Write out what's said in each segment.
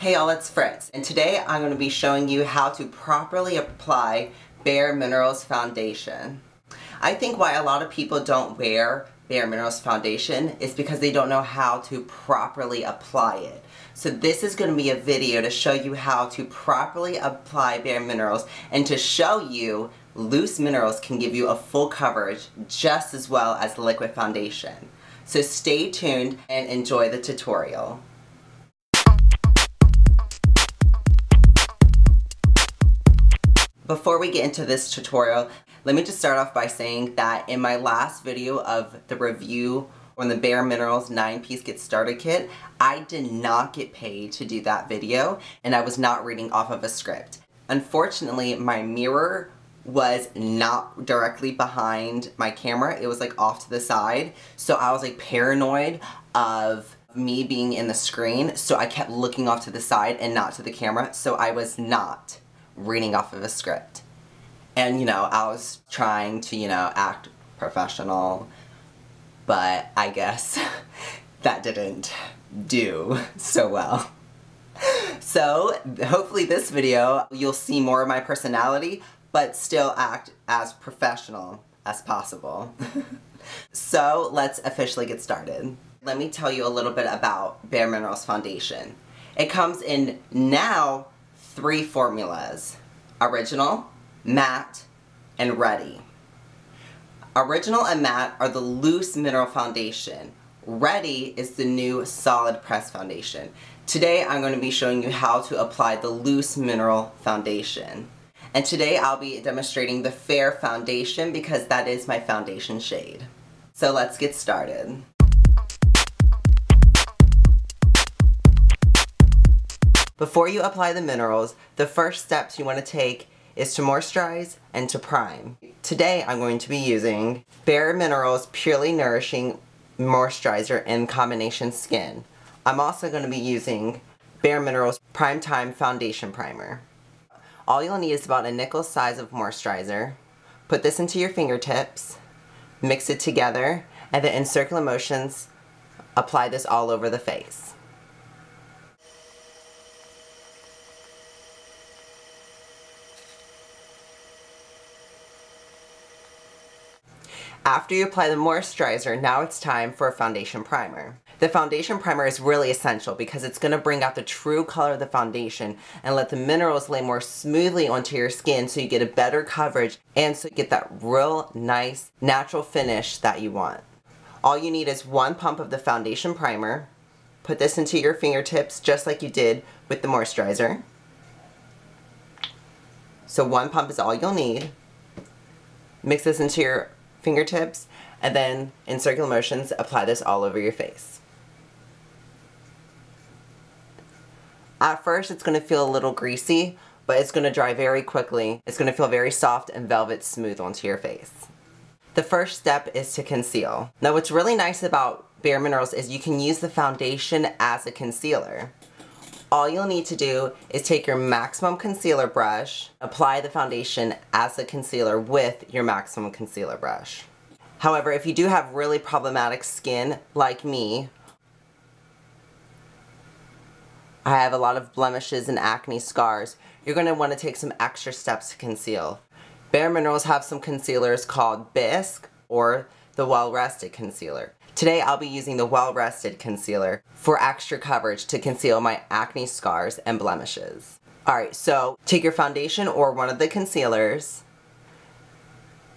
Hey y'all, it's Fritz, and today I'm going to be showing you how to properly apply Bare Minerals foundation. I think why a lot of people don't wear Bare Minerals foundation is because they don't know how to properly apply it. So this is going to be a video to show you how to properly apply Bare Minerals and to show you loose minerals can give you a full coverage just as well as liquid foundation. So stay tuned and enjoy the tutorial. Before we get into this tutorial, let me just start off by saying that in my last video of the review on the Bare Minerals 9-piece Get Started Kit, I did not get paid to do that video and I was not reading off of a script. Unfortunately, my mirror was not directly behind my camera, it was like off to the side, so I was like paranoid of me being in the screen, so I kept looking off to the side and not to the camera, so I was not reading off of a script. And I was trying to act professional, but I guess that didn't do so well. So hopefully this video you'll see more of my personality but still act as professional as possible. So let's officially get started. Let me tell you a little bit about Bare Minerals foundation. It comes in now 3 formulas: Original, Matte, and Ready. Original and Matte are the loose mineral foundation. Ready is the new solid press foundation. Today I'm going to be showing you how to apply the loose mineral foundation. And today I'll be demonstrating the Fair foundation because that is my foundation shade. So let's get started. Before you apply the minerals, the first steps you want to take is to moisturize and to prime. Today I'm going to be using Bare Minerals Purely Nourishing Moisturizer in Combination Skin. I'm also going to be using Bare Minerals Prime Time Foundation Primer. All you'll need is about a nickel size of moisturizer. Put this into your fingertips, mix it together, and then in circular motions, apply this all over the face. After you apply the moisturizer, now it's time for a foundation primer. The foundation primer is really essential because it's going to bring out the true color of the foundation and let the minerals lay more smoothly onto your skin so you get a better coverage and so you get that real nice natural finish that you want. All you need is 1 pump of the foundation primer. Put this into your fingertips just like you did with the moisturizer. So 1 pump is all you'll need. Mix this into your fingertips, and then in circular motions apply this all over your face. At first it's going to feel a little greasy, but it's going to dry very quickly. It's going to feel very soft and velvet smooth onto your face. The first step is to conceal. Now what's really nice about Bare Minerals is you can use the foundation as a concealer. All you'll need to do is take your maximum concealer brush, apply the foundation as a concealer with your maximum concealer brush. However, if you do have really problematic skin like me, I have a lot of blemishes and acne scars, you're going to want to take some extra steps to conceal. Bare Minerals have some concealers called Bisque or the Well Rested Concealer. Today I'll be using the Well Rested Concealer for extra coverage to conceal my acne scars and blemishes. Alright, so take your foundation or one of the concealers,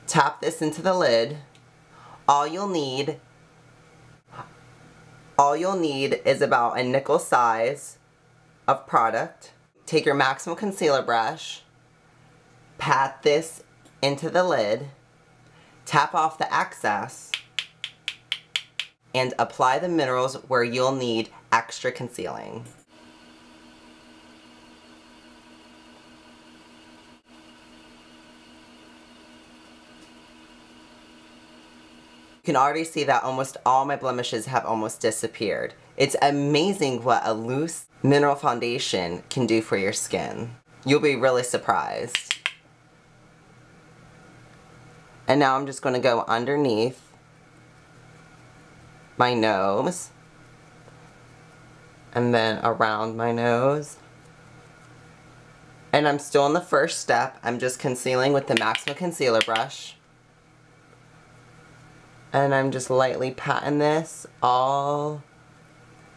tap this into the lid. All you'll need is about a nickel size of product. Take your maximum concealer brush, pat this into the lid, tap off the excess, and apply the minerals where you'll need extra concealing. You can already see that almost all my blemishes have almost disappeared. It's amazing what a loose mineral foundation can do for your skin. You'll be really surprised. And now I'm just going to go underneath my nose and then around my nose. And I'm still on the first step. I'm just concealing with the Maxima concealer brush. And I'm just lightly patting this all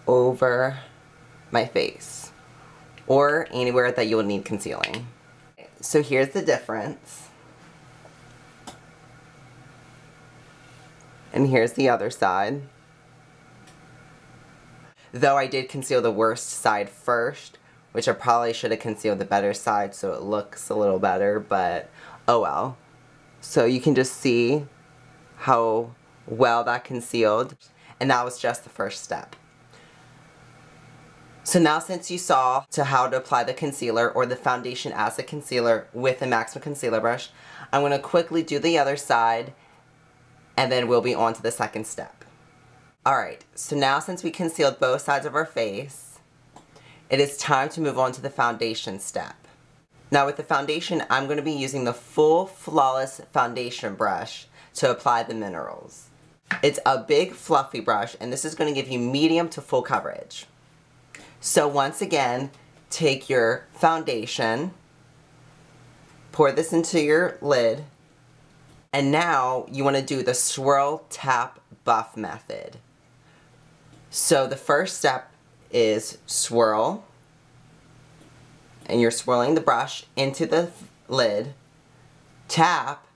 over my face, or anywhere that you will need concealing. So here's the difference. And here's the other side. Though I did conceal the worst side first, which I probably should have concealed the better side so it looks a little better, but oh well. So you can just see how well that concealed, and that was just the first step. So now, since you saw how to apply the concealer or the foundation as a concealer with a Maxima concealer brush, I'm going to quickly do the other side, and then we'll be on to the second step. Alright, so now since we concealed both sides of our face, it is time to move on to the foundation step. Now with the foundation, I'm going to be using the full Flawless foundation brush to apply the minerals. It's a big fluffy brush, and this is going to give you medium to full coverage. So once again, take your foundation, pour this into your lid, and now you want to do the swirl, tap, buff method. So the first step is swirl, and you're swirling the brush into the lid, tap,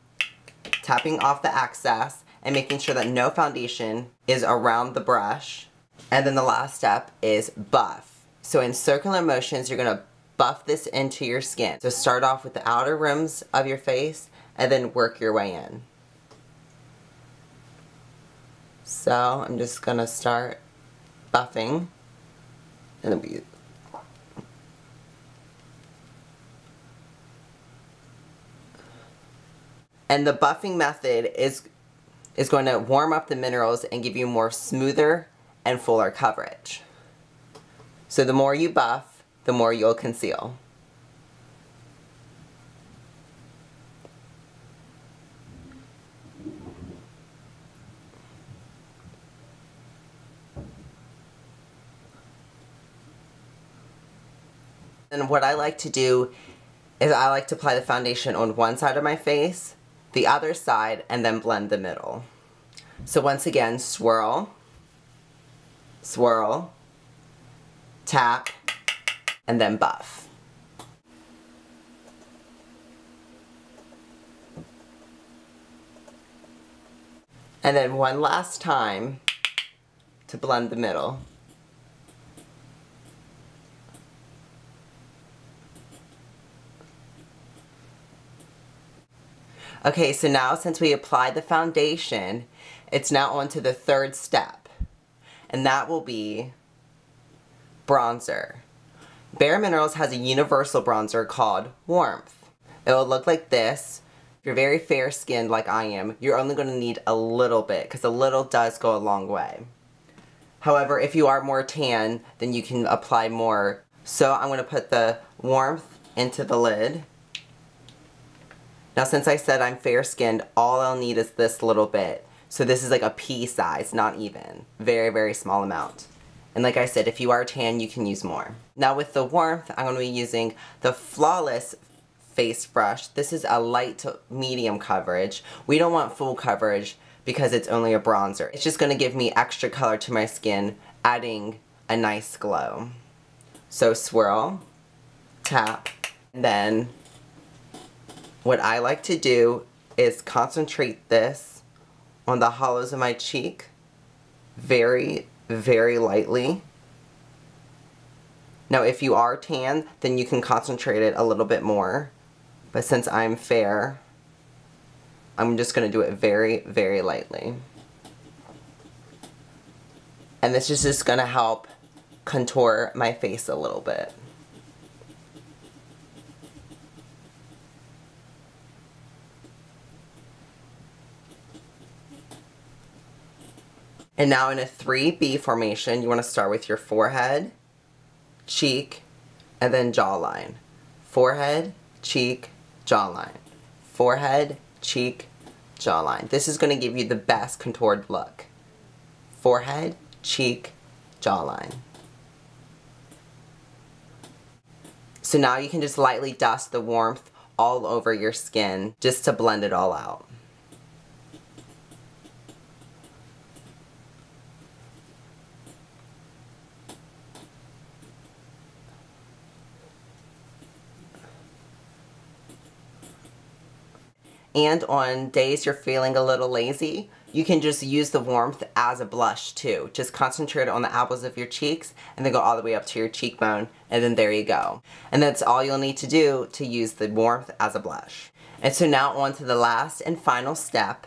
tapping off the excess, and making sure that no foundation is around the brush. And then the last step is buff. So in circular motions, you're going to buff this into your skin. So start off with the outer rims of your face and then work your way in. So I'm just going to start buffing. And then the buffing method is going to warm up the minerals and give you more smoother and fuller coverage. So the more you buff, the more you'll conceal. And what I like to do is I like to apply the foundation on one side of my face, the other side, and then blend the middle. So once again, swirl, swirl, tap, and then buff. And then one last time to blend the middle. Okay, so now since we applied the foundation, it's now on to the third step, and that will be bronzer. Bare Minerals has a universal bronzer called Warmth. It will look like this. If you're very fair skinned like I am, you're only going to need a little bit, because a little does go a long way. However, if you are more tan, then you can apply more. So I'm going to put the Warmth into the lid. Now since I said I'm fair skinned, all I'll need is this little bit. So this is like a pea size, not even. Very, very small amount. And like I said, if you are tan, you can use more. Now with the Warmth, I'm going to be using the Flawless face brush. This is a light to medium coverage. We don't want full coverage because it's only a bronzer. It's just going to give me extra color to my skin, adding a nice glow. So swirl, tap, and then what I like to do is concentrate this on the hollows of my cheek very, very lightly. Now if you are tan, then you can concentrate it a little bit more. But since I'm fair, I'm just going to do it very, very lightly. And this is just going to help contour my face a little bit. And now in a 3B formation, you want to start with your forehead, cheek, and then jawline. Forehead, cheek, jawline. Forehead, cheek, jawline. This is going to give you the best contoured look. Forehead, cheek, jawline. So now you can just lightly dust the warmth all over your skin just to blend it all out. And on days you're feeling a little lazy, you can just use the warmth as a blush too. Just concentrate on the apples of your cheeks and then go all the way up to your cheekbone, and then there you go. And that's all you'll need to do to use the warmth as a blush. And so now on to the last and final step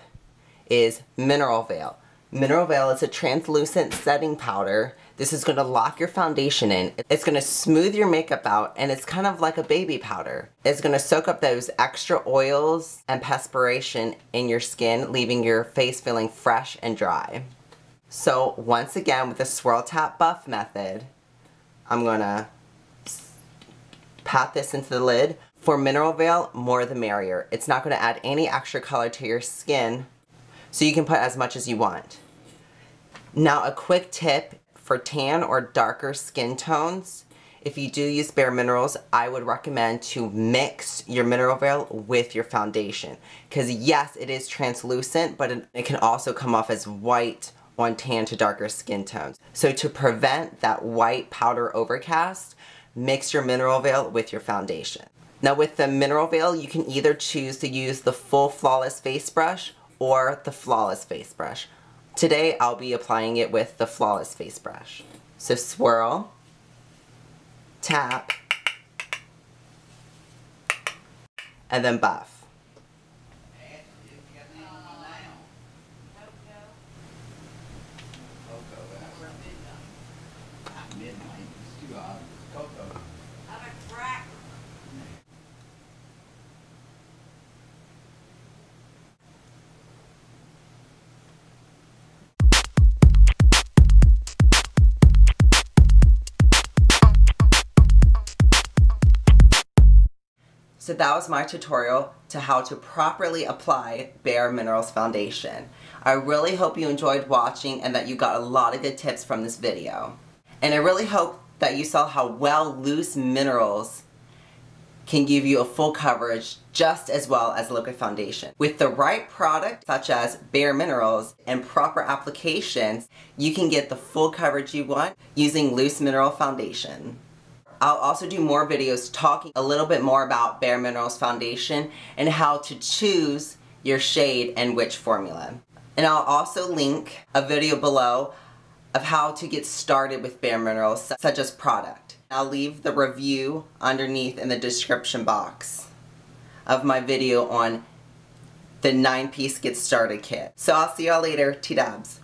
is Mineral Veil. Mineral Veil is a translucent setting powder. This is going to lock your foundation in. It's going to smooth your makeup out, and it's kind of like a baby powder. It's going to soak up those extra oils and perspiration in your skin, leaving your face feeling fresh and dry. So once again, with the swirl tap buff method, I'm going to pat this into the lid. For Mineral Veil, more the merrier. It's not going to add any extra color to your skin, so you can put as much as you want. Now a quick tip for tan or darker skin tones. If you do use Bare Minerals, I would recommend to mix your Mineral Veil with your foundation. Because yes, it is translucent, but it can also come off as white on tan to darker skin tones. So to prevent that white powder overcast, mix your Mineral Veil with your foundation. Now with the Mineral Veil, you can either choose to use the full Flawless face brush or the Flawless face brush. Today I'll be applying it with the Flawless face brush. So swirl, tap, and then buff. So that was my tutorial to how to properly apply Bare Minerals foundation. I really hope you enjoyed watching and that you got a lot of good tips from this video. And I really hope that you saw how well loose minerals can give you a full coverage just as well as liquid foundation. With the right product, such as Bare Minerals, and proper applications, you can get the full coverage you want using loose mineral foundation. I'll also do more videos talking a little bit more about Bare Minerals foundation and how to choose your shade and which formula. And I'll also link a video below of how to get started with Bare Minerals, such as product. I'll leave the review underneath in the description box of my video on the 9-piece Get Started kit. So I'll see y'all later. T-dabs.